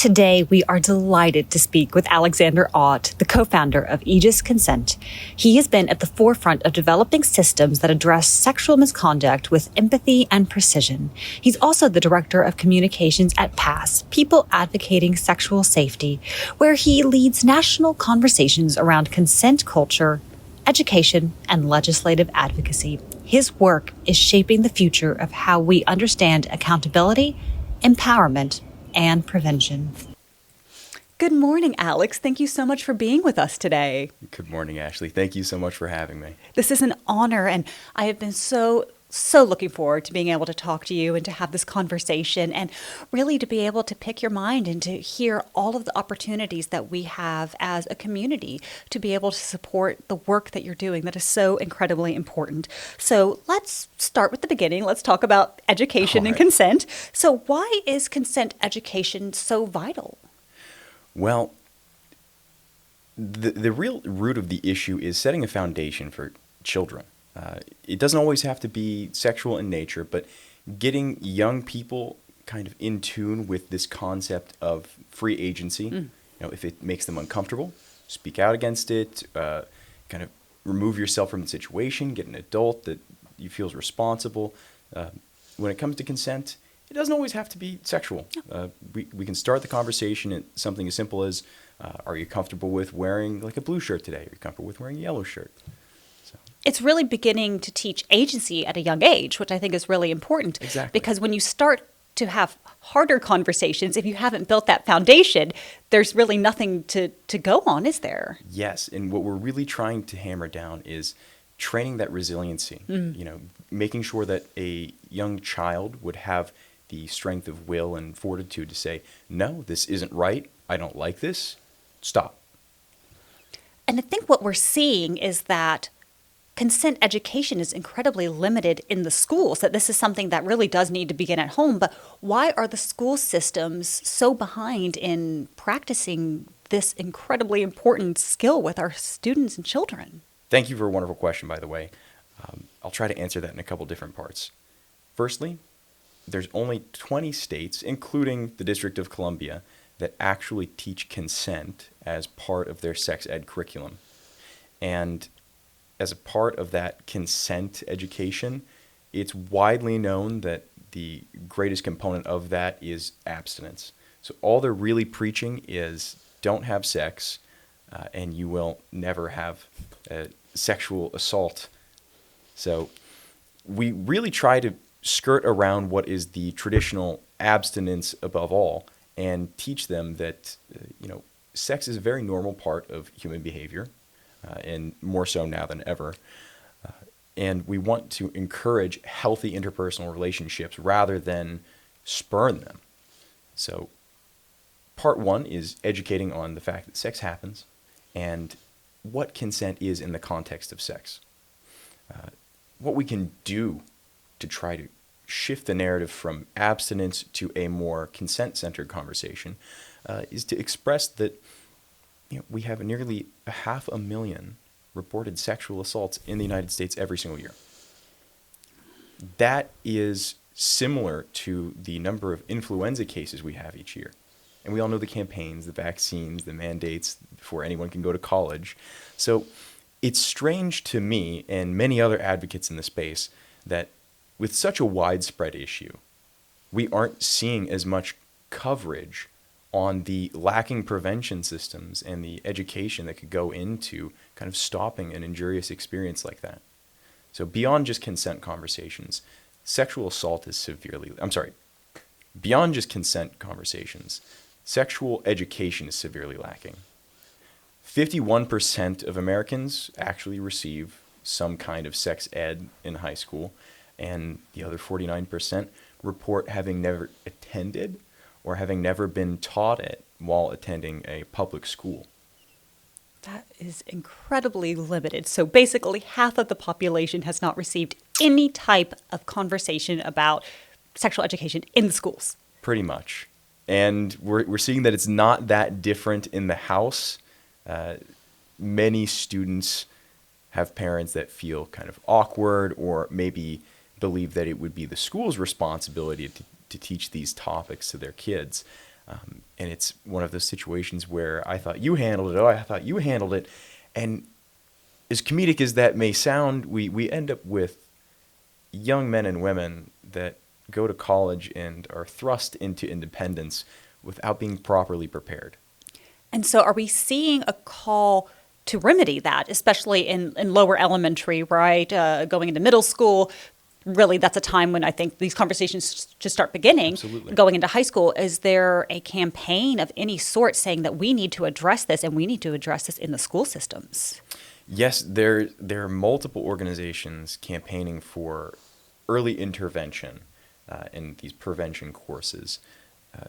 Today, we are delighted to speak with Alexander Ott, the co-founder of Aegis Consent. He has been at the forefront of developing systems that address sexual misconduct with empathy and precision. He's also the director of communications at P.A.S.S, People Advocating Sexual Safety, where he leads national conversations around consent culture, education, and legislative advocacy. His work is shaping the future of how we understand accountability, empowerment, and prevention. Good morning, Alex. Thank you so much for being with us today. Good morning, Ashley. Thank you so much for having me. This is an honor, and I have been so looking forward to being able to talk to you and to have this conversation and really to be able to pick your mind and to hear all of the opportunities that we have as a community to be able to support the work that you're doing that is so incredibly important. So let's start with the beginning. Let's talk about education and consent. So why is consent education so vital? Well, the real root of the issue is setting a foundation for children. It doesn't always have to be sexual in nature, but getting young people kind of in tune with this concept of free agency. You know, if it makes them uncomfortable, speak out against it, kind of remove yourself from the situation, get an adult that you feel is responsible. When it comes to consent, it doesn't always have to be sexual. We can start the conversation at something as simple as, are you comfortable with wearing like a blue shirt today? Are you comfortable with wearing a yellow shirt? It's really beginning to teach agency at a young age, which I think is really important. Exactly. Because when you start to have harder conversations, if you haven't built that foundation, there's really nothing to go on, is there? Yes, and what we're really trying to hammer down is training that resiliency. You know, making sure that a young child would have the strength of will and fortitude to say, no, this isn't right. I don't like this. Stop. And I think what we're seeing is that consent education is incredibly limited in the schools, that this is something that really does need to begin at home. But why are the school systems so behind in practicing this incredibly important skill with our students and children? Thank you for a wonderful question, by the way. I'll try to answer that in a couple different parts. Firstly, there's only 20 states, including the District of Columbia, that actually teach consent as part of their sex ed curriculum. And as a part of that consent education, it's widely known that the greatest component of that is abstinence. So all they're really preaching is don't have sex, and you will never have sexual assault. So we really try to skirt around what is the traditional abstinence above all and teach them that, sex is a very normal part of human behavior. And more so now than ever. And we want to encourage healthy interpersonal relationships rather than spurn them. So part one is educating on the fact that sex happens and what consent is in the context of sex. What we can do to try to shift the narrative from abstinence to a more consent-centered conversation is to express that we have nearly 500,000 reported sexual assaults in the United States every single year. That is similar to the number of influenza cases we have each year. And we all know the campaigns, the vaccines, the mandates before anyone can go to college. So it's strange to me and many other advocates in the space that with such a widespread issue, we aren't seeing as much coverage on the lacking prevention systems and the education that could go into kind of stopping an injurious experience like that. So beyond just consent conversations, beyond just consent conversations, sexual education is severely lacking. 51% of Americans actually receive some kind of sex ed in high school, and the other 49% report having never attended or having never been taught it while attending a public school. That is incredibly limited. So basically half of the population has not received any type of conversation about sexual education in the schools. Pretty much. And we're seeing that it's not that different in the house. Many students have parents that feel kind of awkward or maybe believe that it would be the school's responsibility to teach these topics to their kids. And it's one of those situations where I thought you handled it. Oh, I thought you handled it. And as comedic as that may sound, we end up with young men and women that go to college and are thrust into independence without being properly prepared. And so are we seeing a call to remedy that, especially in lower elementary, right? Going into middle school, really that's a time when I think these conversations just start beginning. Absolutely. Going into high school, is there a campaign of any sort saying that we need to address this and we need to address this in the school systems? Yes, there are multiple organizations campaigning for early intervention in these prevention courses.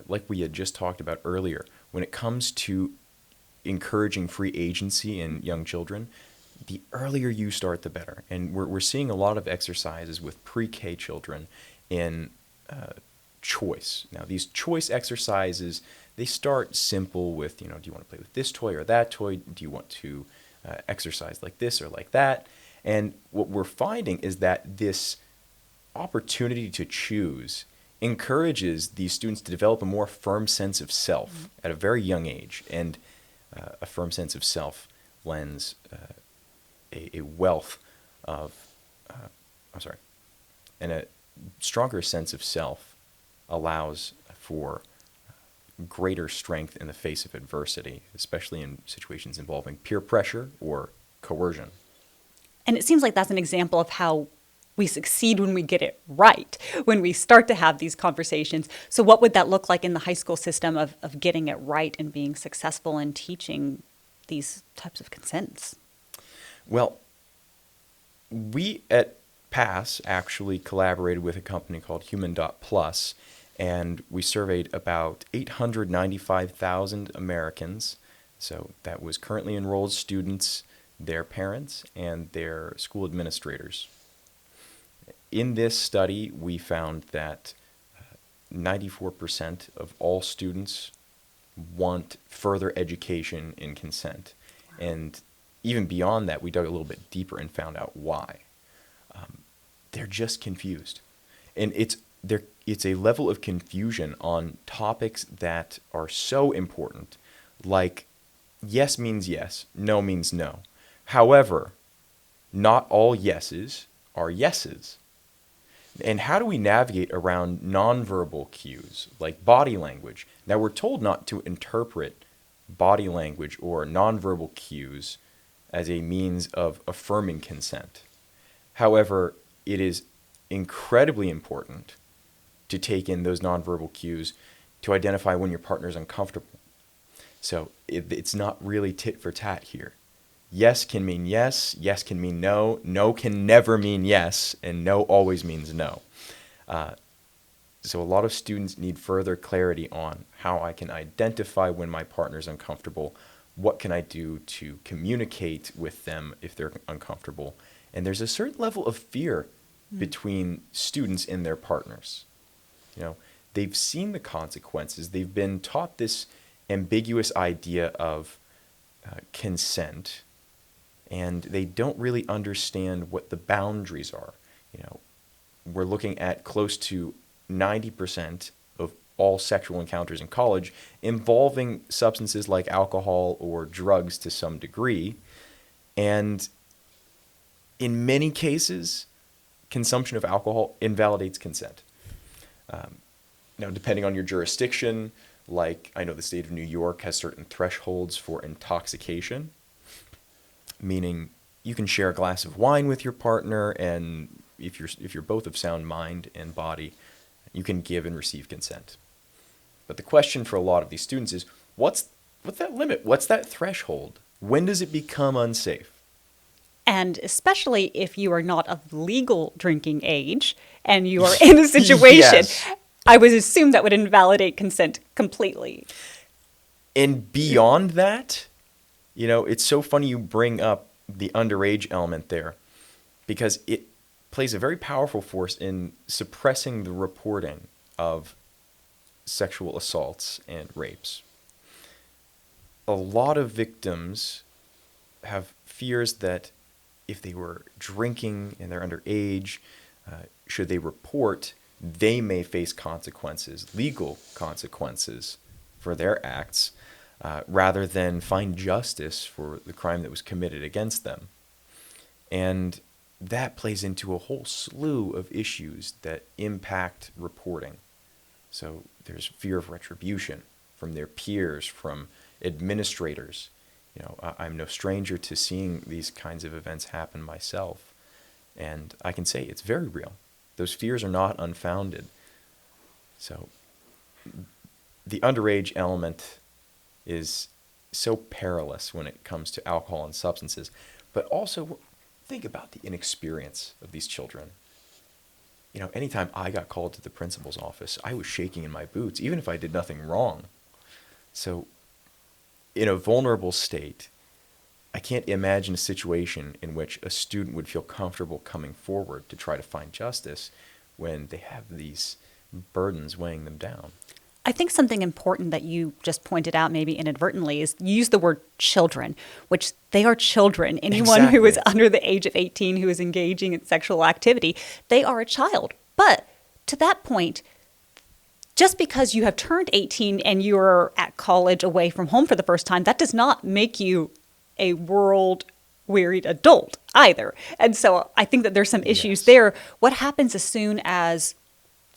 Like we had just talked about earlier, when it comes to encouraging free agency in young children, the earlier you start, the better. And we're seeing a lot of exercises with pre-K children in choice. Now, these choice exercises, they start simple with, do you want to play with this toy or that toy? Do you want to exercise like this or like that? And what we're finding is that this opportunity to choose encourages these students to develop a more firm sense of self at a very young age. And a firm sense of self lends a wealth of, and a stronger sense of self allows for greater strength in the face of adversity, especially in situations involving peer pressure or coercion. And it seems like that's an example of how we succeed when we get it right, when we start to have these conversations. So what would that look like in the high school system of getting it right and being successful in teaching these types of consents? Well, we at P.A.S.S actually collaborated with a company called Human.Plus, and we surveyed about 895,000 Americans. So that was currently enrolled students, their parents, and their school administrators. In this study, we found that 94% of all students want further education in consent. Wow. And even beyond that, we dug a little bit deeper and found out why. They're just confused. And it's a level of confusion on topics that are so important, like yes means yes, no means no. However, not all yeses are yeses. And how do we navigate around nonverbal cues like body language? Now, we're told not to interpret body language or nonverbal cues as a means of affirming consent. However, it is incredibly important to take in those nonverbal cues to identify when your partner is uncomfortable. So it's not really tit for tat here. Yes can mean yes, yes can mean no, no can never mean yes, and no always means no. So a lot of students need further clarity on how I can identify when my partner's uncomfortable, what can I do to communicate with them if they're uncomfortable. And there's a certain level of fear between students and their partners. They've seen the consequences. They've been taught this ambiguous idea of consent, and they don't really understand what the boundaries are. We're looking at close to 90% of all sexual encounters in college involving substances like alcohol or drugs to some degree. And in many cases, consumption of alcohol invalidates consent. Now, depending on your jurisdiction, like I know the state of New York has certain thresholds for intoxication, meaning you can share a glass of wine with your partner, and if you're both of sound mind and body, you can give and receive consent. But the question for a lot of these students is, what's that limit? What's that threshold? When does it become unsafe? And especially if you are not of legal drinking age and you are in a situation, Yes. I would assume that would invalidate consent completely. And beyond that, it's so funny you bring up the underage element there, because it plays a very powerful force in suppressing the reporting of sexual assaults and rapes. A lot of victims have fears that if they were drinking and they're underage, should they report, they may face consequences, legal consequences, for their acts rather than find justice for the crime that was committed against them. And that plays into a whole slew of issues that impact reporting. So there's fear of retribution from their peers, from administrators. I'm no stranger to seeing these kinds of events happen myself. And I can say it's very real. Those fears are not unfounded. So the underage element is so perilous when it comes to alcohol and substances. But also, think about the inexperience of these children. Anytime I got called to the principal's office, I was shaking in my boots, even if I did nothing wrong. So in a vulnerable state, I can't imagine a situation in which a student would feel comfortable coming forward to try to find justice when they have these burdens weighing them down. I think something important that you just pointed out, maybe inadvertently, is you use the word children, which they are children. Anyone Exactly. who is under the age of 18 who is engaging in sexual activity, they are a child. But to that point, just because you have turned 18 and you're at college away from home for the first time, that does not make you a world-wearied adult either. And so I think that there's some issues there. What happens as soon as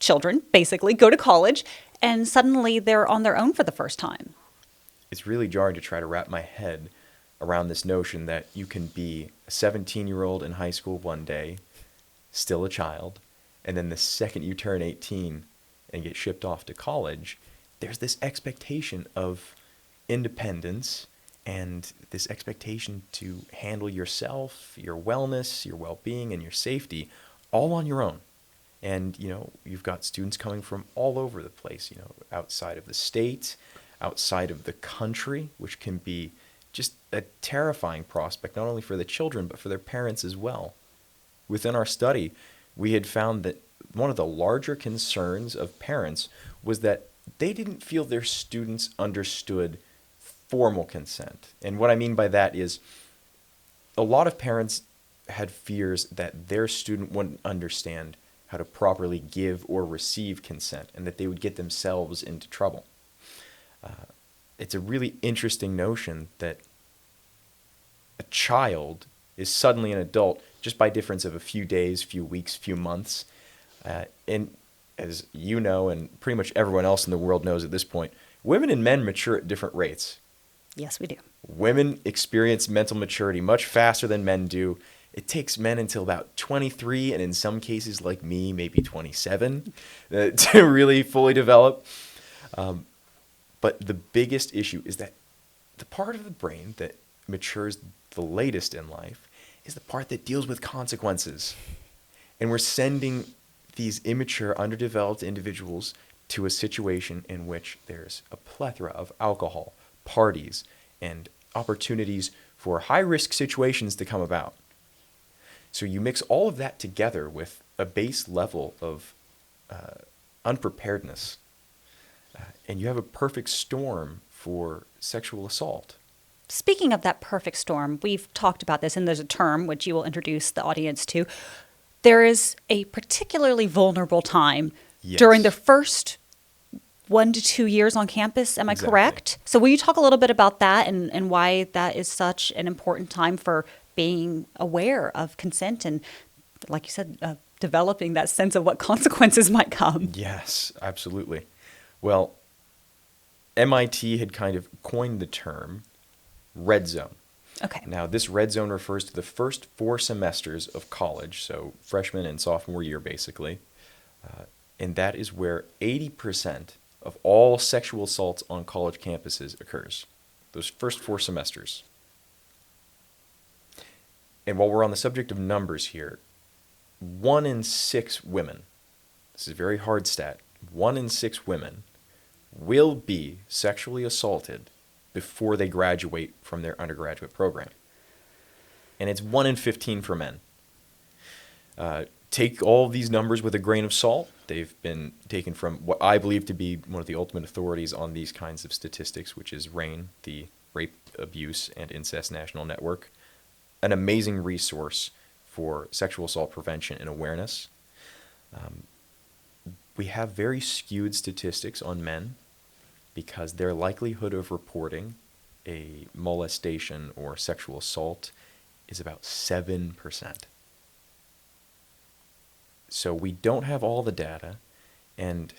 children basically go to college and suddenly they're on their own for the first time? It's really jarring to try to wrap my head around this notion that you can be a 17-year-old in high school one day, still a child, and then the second you turn 18 and get shipped off to college, there's this expectation of independence and this expectation to handle yourself, your wellness, your well-being, and your safety all on your own. And, you've got students coming from all over the place, outside of the state, outside of the country, which can be just a terrifying prospect, not only for the children, but for their parents as well. Within our study, we had found that one of the larger concerns of parents was that they didn't feel their students understood formal consent. And what I mean by that is a lot of parents had fears that their student wouldn't understand how to properly give or receive consent, and that they would get themselves into trouble. It's a really interesting notion that a child is suddenly an adult just by difference of a few days, few weeks, few months. And as you know, and pretty much everyone else in the world knows at this point, women and men mature at different rates. Yes, we do. Women experience mental maturity much faster than men do. It takes men until about 23, and in some cases, like me, maybe 27, to really fully develop. But the biggest issue is that the part of the brain that matures the latest in life is the part that deals with consequences. And we're sending these immature, underdeveloped individuals to a situation in which there's a plethora of alcohol, parties, and opportunities for high-risk situations to come about. So you mix all of that together with a base level of unpreparedness, and you have a perfect storm for sexual assault. Speaking of that perfect storm, we've talked about this, and there's a term which you will introduce the audience to. There is a particularly vulnerable time during the first 1 to 2 years on campus. Am I correct? So will you talk a little bit about that and why that is such an important time for being aware of consent and, like you said, developing that sense of what consequences might come? Yes, absolutely. Well, MIT had kind of coined the term red zone. Okay. Now, this red zone refers to the first 4 semesters of college, so freshman and sophomore year, basically. And that is where 80% of all sexual assaults on college campuses occurs. Those first 4 semesters. And while we're on the subject of numbers here, 1 in 6 women, this is a very hard stat, 1 in 6 women will be sexually assaulted before they graduate from their undergraduate program. And it's 1 in 15 for men. Take all of these numbers with a grain of salt. They've been taken from what I believe to be one of the ultimate authorities on these kinds of statistics, which is RAINN, the Rape, Abuse, and Incest National Network. An amazing resource for sexual assault prevention and awareness. We have very skewed statistics on men because their likelihood of reporting a molestation or sexual assault is about 7%. So we don't have all the data, and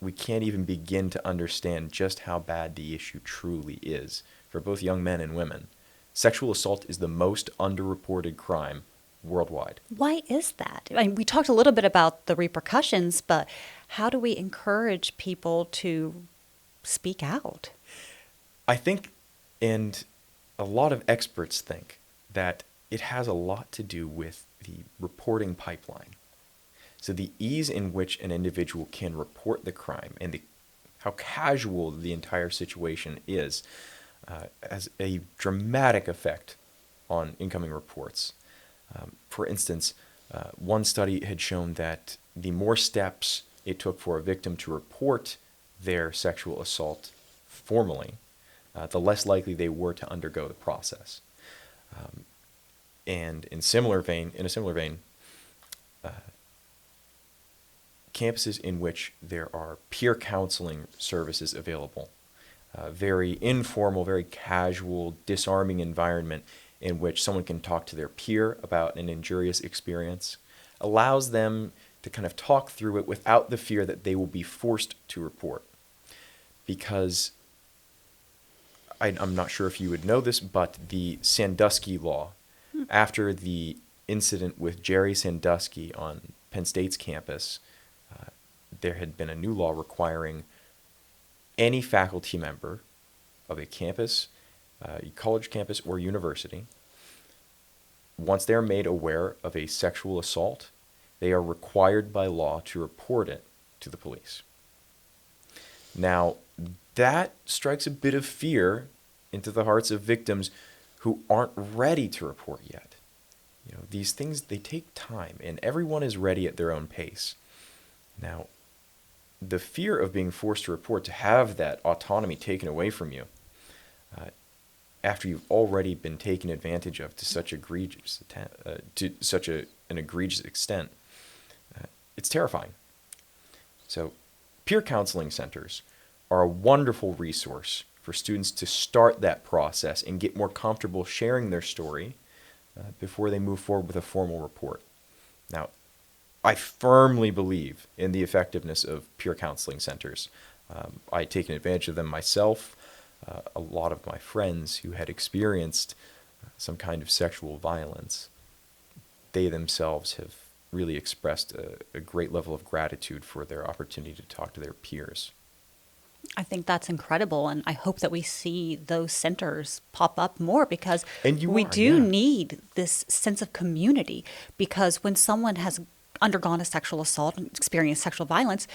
we can't even begin to understand just how bad the issue truly is for both young men and women. Sexual assault is the most underreported crime worldwide. Why is that? I mean, we talked a little bit about the repercussions, but how do we encourage people to speak out? I think, and a lot of experts think, that it has a lot to do with the reporting pipeline. So the ease in which an individual can report the crime and how casual the entire situation is has a dramatic effect on incoming reports. For instance, one study had shown that the more steps it took for a victim to report their sexual assault formally, the less likely they were to undergo the process. And in a similar vein, campuses in which there are peer counseling services available, very informal, very casual, disarming environment in which someone can talk to their peer about an injurious experience, allows them to kind of talk through it without the fear that they will be forced to report. Because I'm not sure if you would know this, but the Sandusky law, after the incident with Jerry Sandusky on Penn State's campus, there had been a new law requiring any faculty member of a campus, college campus, or university, once they're made aware of a sexual assault, they are required by law to report it to the police. Now, that strikes a bit of fear into the hearts of victims who aren't ready to report yet. You know, these things, they take time, and everyone is ready at their own pace. Now, the fear of being forced to report, to have that autonomy taken away from you, after you've already been taken advantage of to such an egregious extent, it's terrifying. So, peer counseling centers are a wonderful resource for students to start that process and get more comfortable sharing their story before they move forward with a formal report. Now, I firmly believe in the effectiveness of peer counseling centers. I've taken advantage of them myself. A lot of my friends who had experienced some kind of sexual violence, they themselves have really expressed a great level of gratitude for their opportunity to talk to their peers. I think that's incredible, and I hope that we see those centers pop up more, because we do need this sense of community. Because when someone has undergone a sexual assault and experienced sexual violence,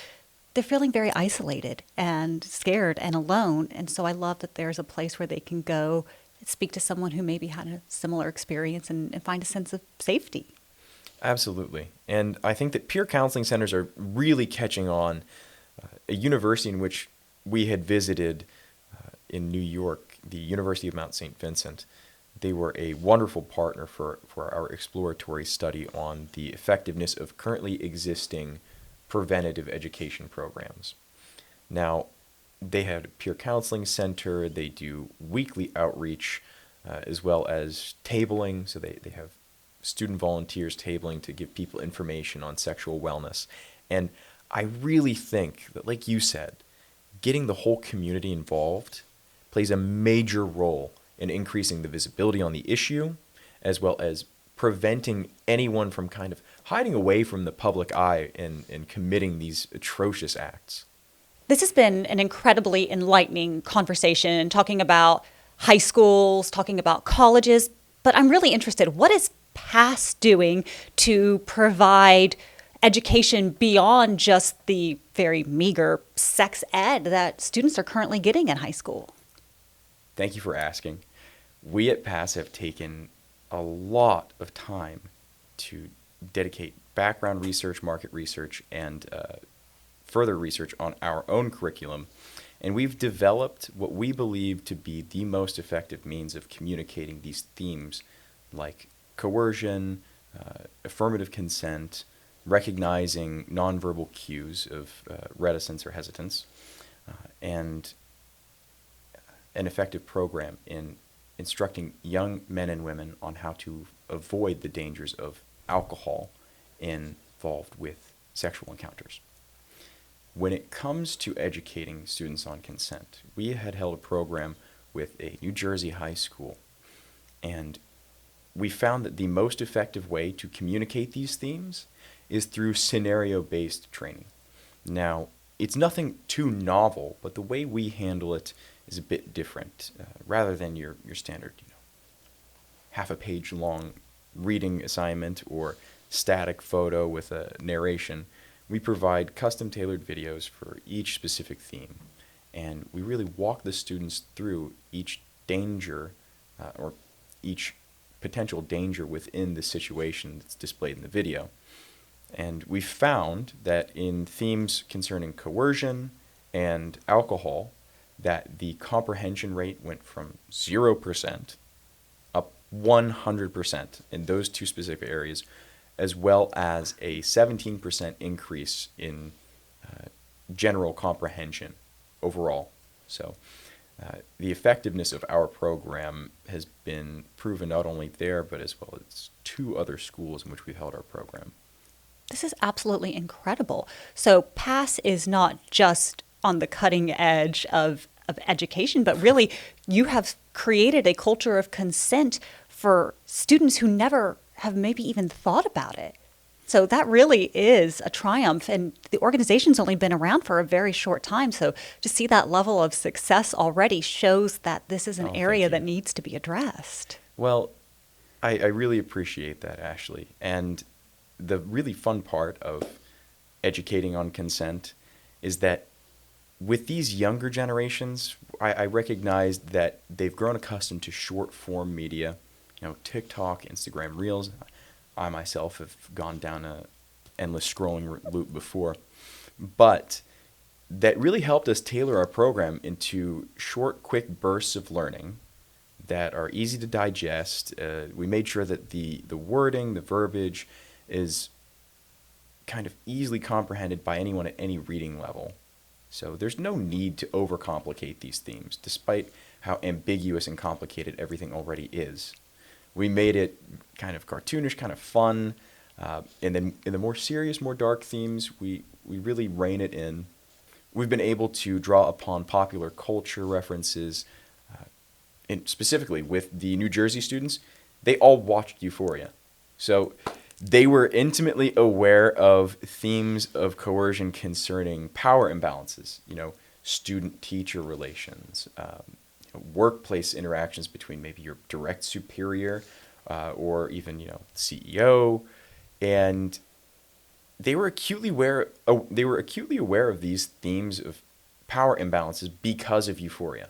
they're feeling very isolated and scared and alone. And so I love that there's a place where they can go and speak to someone who maybe had a similar experience and find a sense of safety. Absolutely. And I think that peer counseling centers are really catching on. A university in which we had visited in New York, the University of Mount St. Vincent, they were a wonderful partner for our exploratory study on the effectiveness of currently existing preventative education programs. Now, they had a peer counseling center, they do weekly outreach, as well as tabling, so they have student volunteers tabling to give people information on sexual wellness. And I really think that, like you said, getting the whole community involved plays a major role in increasing the visibility on the issue, as well as preventing anyone from kind of hiding away from the public eye and committing these atrocious acts. This has been an incredibly enlightening conversation, talking about high schools, talking about colleges, but I'm really interested, what is P.A.S.S doing to provide education beyond just the very meager sex ed that students are currently getting in high school? Thank you for asking. We at P.A.S.S have taken a lot of time to dedicate background research, market research, and further research on our own curriculum. And we've developed what we believe to be the most effective means of communicating these themes, like coercion, affirmative consent, recognizing nonverbal cues of reticence or hesitance, and an effective program in instructing young men and women on how to avoid the dangers of alcohol involved with sexual encounters. When it comes to educating students on consent, we had held a program with a New Jersey high school, and we found that the most effective way to communicate these themes is through scenario-based training. Now, it's nothing too novel, but the way we handle it is a bit different. Rather than your standard, half a page long reading assignment or static photo with a narration, we provide custom tailored videos for each specific theme. And we really walk the students through each danger or each potential danger within the situation that's displayed in the video. And we found that in themes concerning coercion and alcohol, that the comprehension rate went from 0% up 100% in those two specific areas, as well as a 17% increase in general comprehension overall. So the effectiveness of our program has been proven not only there, but as well as 2 other schools in which we've held our program. This is absolutely incredible. So P.A.S.S is not just on the cutting edge of education, but really you have created a culture of consent for students who never have maybe even thought about it. So that really is a triumph, and the organization's only been around for a very short time. So to see that level of success already shows that this is an area that needs to be addressed. Well, I really appreciate that, Ashley. And the really fun part of educating on consent is that with these younger generations, I recognized that they've grown accustomed to short form media, TikTok, Instagram Reels. I myself have gone down a endless scrolling loop before, but that really helped us tailor our program into short, quick bursts of learning that are easy to digest. We made sure that the wording, the verbiage is kind of easily comprehended by anyone at any reading level. So there's no need to overcomplicate these themes, despite how ambiguous and complicated everything already is. We made it kind of cartoonish, kind of fun, and then in the more serious, more dark themes, we really rein it in. We've been able to draw upon popular culture references, and specifically with the New Jersey students, they all watched Euphoria. So they were intimately aware of themes of coercion concerning power imbalances, student-teacher relations, workplace interactions between maybe your direct superior or even, CEO. And they were acutely aware of these themes of power imbalances because of Euphoria.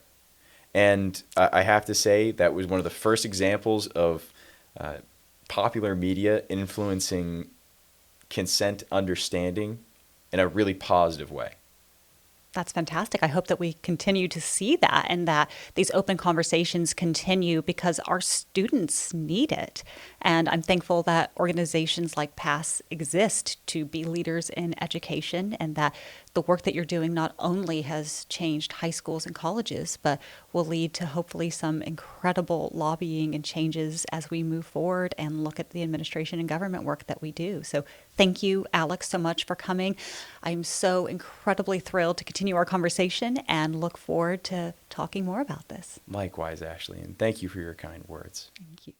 And I have to say that was one of the first examples of popular media influencing consent understanding in a really positive way. That's fantastic. I hope that we continue to see that and that these open conversations continue because our students need it. And I'm thankful that organizations like P.A.S.S exist to be leaders in education, and that the work that you're doing not only has changed high schools and colleges, but will lead to hopefully some incredible lobbying and changes as we move forward and look at the administration and government work that we do. So thank you, Alex, so much for coming. I'm so incredibly thrilled to continue our conversation and look forward to talking more about this. Likewise, Ashley, and thank you for your kind words. Thank you.